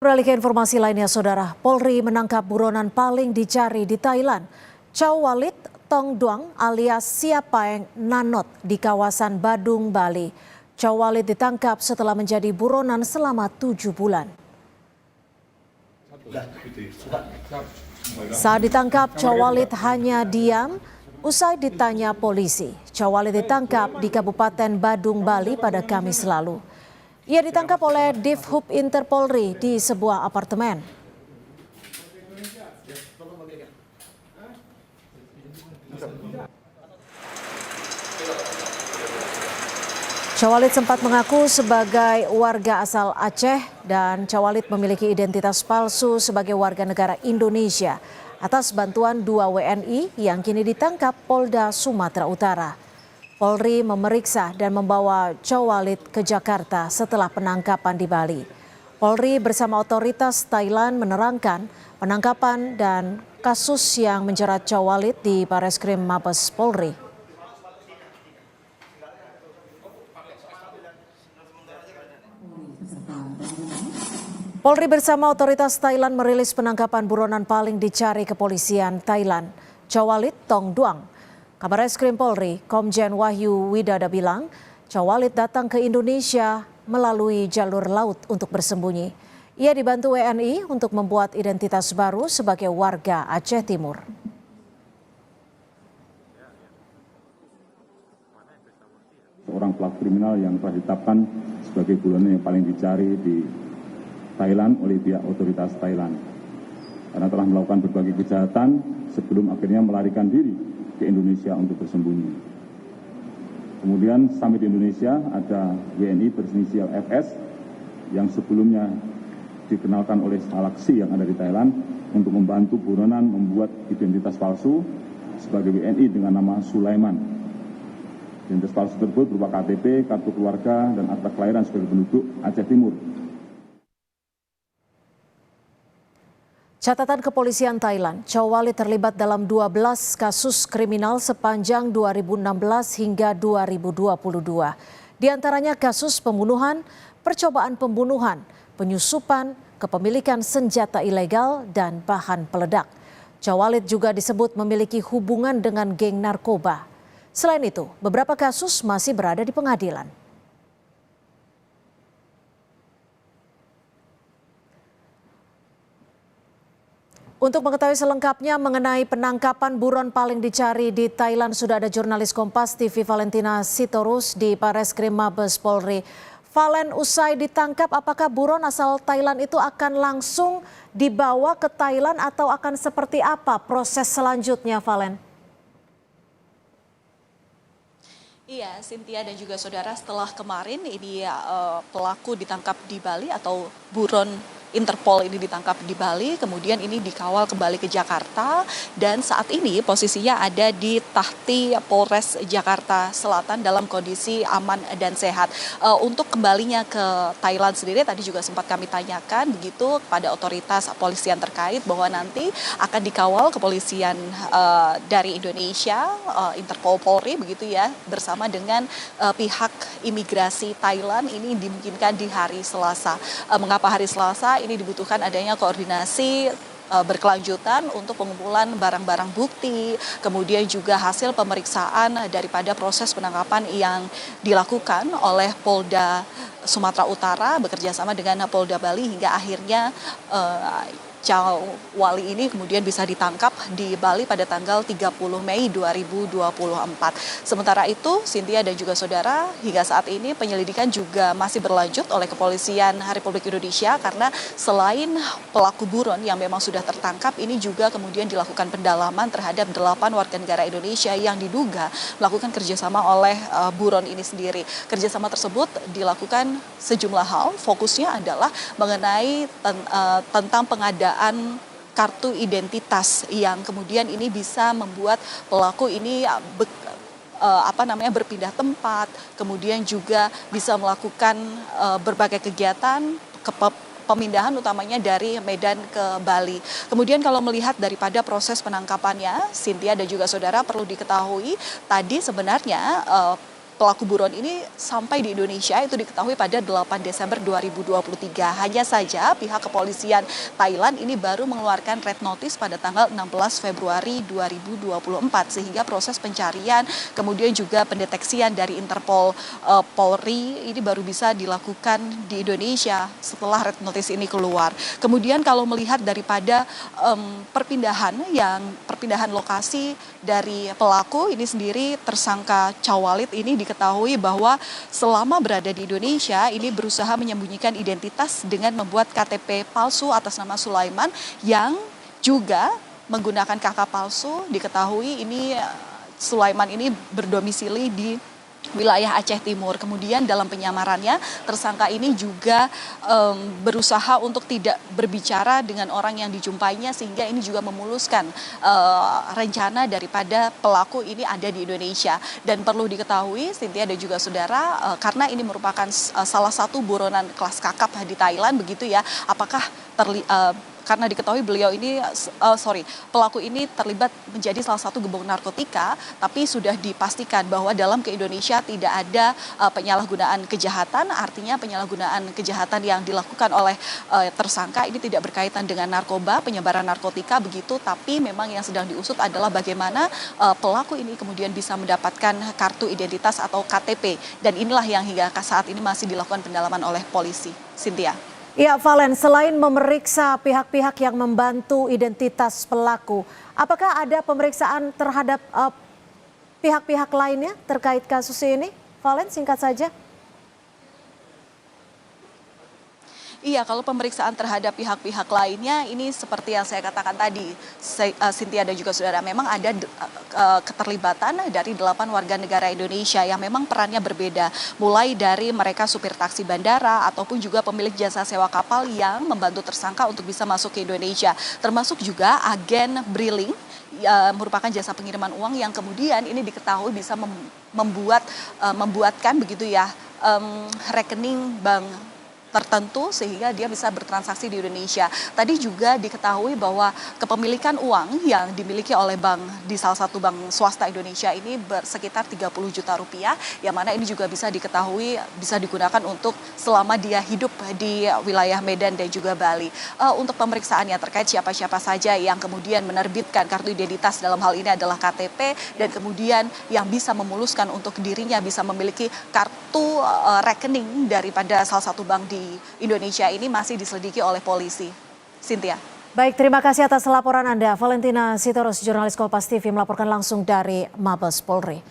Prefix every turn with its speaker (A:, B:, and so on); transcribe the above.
A: Beralih ke informasi lainnya, Saudara, Polri menangkap buronan paling dicari di Thailand, Chow Walit Tong Duang alias Siapaeng Nanot di kawasan Badung, Bali. Chow Walit ditangkap setelah menjadi buronan selama 7 bulan. Saat ditangkap, Chow Walit hanya diam usai ditanya polisi. Chow Walit ditangkap di Kabupaten Badung, Bali pada Kamis lalu. Ia ditangkap oleh Divhub Interpolri di sebuah apartemen. Chow Walit sempat mengaku sebagai warga asal Aceh dan Chow Walit memiliki identitas palsu sebagai warga negara Indonesia atas bantuan 2 WNI yang kini ditangkap Polda Sumatera Utara. Polri memeriksa dan membawa Chow Walit ke Jakarta setelah penangkapan di Bali. Polri bersama otoritas Thailand menerangkan penangkapan dan kasus yang menjerat Chow Walit di Bareskrim Mabes Polri. Polri bersama otoritas Thailand merilis penangkapan buronan paling dicari kepolisian Thailand, Chow Walit Tong Duang. Kabareskrim Polri, Komjen Wahyu Widada bilang, Chow Walit datang ke Indonesia melalui jalur laut untuk bersembunyi. Ia dibantu WNI untuk membuat identitas baru sebagai warga Aceh Timur.
B: Seorang pelaku kriminal yang telah ditetapkan sebagai buronan yang paling dicari di Thailand oleh pihak otoritas Thailand. Karena telah melakukan berbagai kejahatan sebelum akhirnya melarikan diri ke Indonesia untuk bersembunyi. Kemudian sampai di Indonesia ada WNI berinisial FS yang sebelumnya dikenalkan oleh Salaksi yang ada di Thailand untuk membantu buronan membuat identitas palsu sebagai WNI dengan nama Sulaiman. Identitas palsu tersebut berupa KTP, kartu keluarga, dan akta kelahiran sebagai penduduk Aceh Timur.
A: Catatan kepolisian Thailand, Chow Walit terlibat dalam 12 kasus kriminal sepanjang 2016 hingga 2022. Di antaranya kasus pembunuhan, percobaan pembunuhan, penyusupan, kepemilikan senjata ilegal, dan bahan peledak. Chow Walit juga disebut memiliki hubungan dengan geng narkoba. Selain itu, beberapa kasus masih berada di pengadilan. Untuk mengetahui selengkapnya mengenai penangkapan buron paling dicari di Thailand, sudah ada jurnalis Kompas TV Valentina Sitorus di Bareskrim Mabes Polri. Valen, usai ditangkap, apakah buron asal Thailand itu akan langsung dibawa ke Thailand atau akan seperti apa proses selanjutnya, Valen?
C: Iya, Cynthia dan juga saudara, setelah kemarin ini pelaku ditangkap di Bali atau buron Interpol ini ditangkap di Bali, kemudian ini dikawal kembali ke Jakarta dan saat ini posisinya ada di Tahti Polres Jakarta Selatan dalam kondisi aman dan sehat. Untuk kembalinya ke Thailand sendiri tadi juga sempat kami tanyakan begitu kepada otoritas polisian terkait bahwa nanti akan dikawal kepolisian dari Indonesia, Interpol Polri begitu ya, bersama dengan pihak imigrasi Thailand. Ini dimungkinkan di hari Selasa. Mengapa hari Selasa? Ini dibutuhkan adanya koordinasi berkelanjutan untuk pengumpulan barang-barang bukti, kemudian juga hasil pemeriksaan daripada proses penangkapan yang dilakukan oleh Polda Sumatera Utara bekerjasama dengan Polda Bali hingga akhirnya Chow Walit ini kemudian bisa ditangkap di Bali pada tanggal 30 Mei 2024. Sementara itu, Cynthia dan juga saudara, hingga saat ini penyelidikan juga masih berlanjut oleh Kepolisian Republik Indonesia karena selain pelaku buron yang memang sudah tertangkap, ini juga kemudian dilakukan pendalaman terhadap 8 warga negara Indonesia yang diduga melakukan kerjasama oleh buron ini sendiri. Kerjasama tersebut dilakukan sejumlah hal, fokusnya adalah mengenai tentang pengadaan kartu identitas yang kemudian ini bisa membuat pelaku ini berpindah tempat, kemudian juga bisa melakukan berbagai kegiatan pemindahan utamanya dari Medan ke Bali. Kemudian kalau melihat daripada proses penangkapannya, Cynthia dan juga saudara, perlu diketahui tadi sebenarnya pelaku buron ini sampai di Indonesia itu diketahui pada 8 Desember 2023. Hanya saja pihak kepolisian Thailand ini baru mengeluarkan red notice pada tanggal 16 Februari 2024 sehingga proses pencarian kemudian juga pendeteksian dari Interpol Polri ini baru bisa dilakukan di Indonesia setelah red notice ini keluar. Kemudian kalau melihat daripada perpindahan lokasi dari pelaku ini sendiri, tersangka Cawalit ini diketahui bahwa selama berada di Indonesia ini berusaha menyembunyikan identitas dengan membuat KTP palsu atas nama Sulaiman yang juga menggunakan KK palsu. Diketahui ini Sulaiman ini berdomisili di wilayah Aceh Timur. Kemudian dalam penyamarannya tersangka ini juga berusaha untuk tidak berbicara dengan orang yang dijumpainya sehingga ini juga memuluskan rencana daripada pelaku ini ada di Indonesia. Dan perlu diketahui Cynthia dan juga saudara, karena ini merupakan salah satu buronan kelas kakap di Thailand begitu ya, apakah karena diketahui pelaku ini terlibat menjadi salah satu gembong narkotika, tapi sudah dipastikan bahwa dalam ke Indonesia tidak ada penyalahgunaan kejahatan, artinya penyalahgunaan kejahatan yang dilakukan oleh tersangka ini tidak berkaitan dengan narkoba, penyebaran narkotika begitu, tapi memang yang sedang diusut adalah bagaimana pelaku ini kemudian bisa mendapatkan kartu identitas atau KTP, dan inilah yang hingga saat ini masih dilakukan pendalaman oleh polisi. Cynthia.
A: Ya, Valen, selain memeriksa pihak-pihak yang membantu identitas pelaku, apakah ada pemeriksaan terhadap pihak-pihak lainnya terkait kasus ini? Valen, singkat saja.
C: Iya, kalau pemeriksaan terhadap pihak-pihak lainnya ini seperti yang saya katakan tadi, Cynthia dan juga saudara, memang ada keterlibatan dari 8 warga negara Indonesia yang memang perannya berbeda. Mulai dari mereka supir taksi bandara ataupun juga pemilik jasa sewa kapal yang membantu tersangka untuk bisa masuk ke Indonesia. Termasuk juga agen Briling, merupakan jasa pengiriman uang yang kemudian ini diketahui bisa membuatkan begitu ya rekening bank tertentu sehingga dia bisa bertransaksi di Indonesia. Tadi juga diketahui bahwa kepemilikan uang yang dimiliki oleh bank di salah satu bank swasta Indonesia ini sekitar 30 juta rupiah, yang mana ini juga bisa diketahui bisa digunakan untuk selama dia hidup di wilayah Medan dan juga Bali. Untuk pemeriksaannya terkait siapa-siapa saja yang kemudian menerbitkan kartu identitas, dalam hal ini adalah KTP, dan kemudian yang bisa memuluskan untuk dirinya bisa memiliki kartu rekening daripada salah satu bank di Indonesia ini masih diselidiki oleh polisi. Cynthia.
A: Baik, terima kasih atas laporan Anda. Valentina Sitorus, jurnalis Kompas TV melaporkan langsung dari Mabes Polri.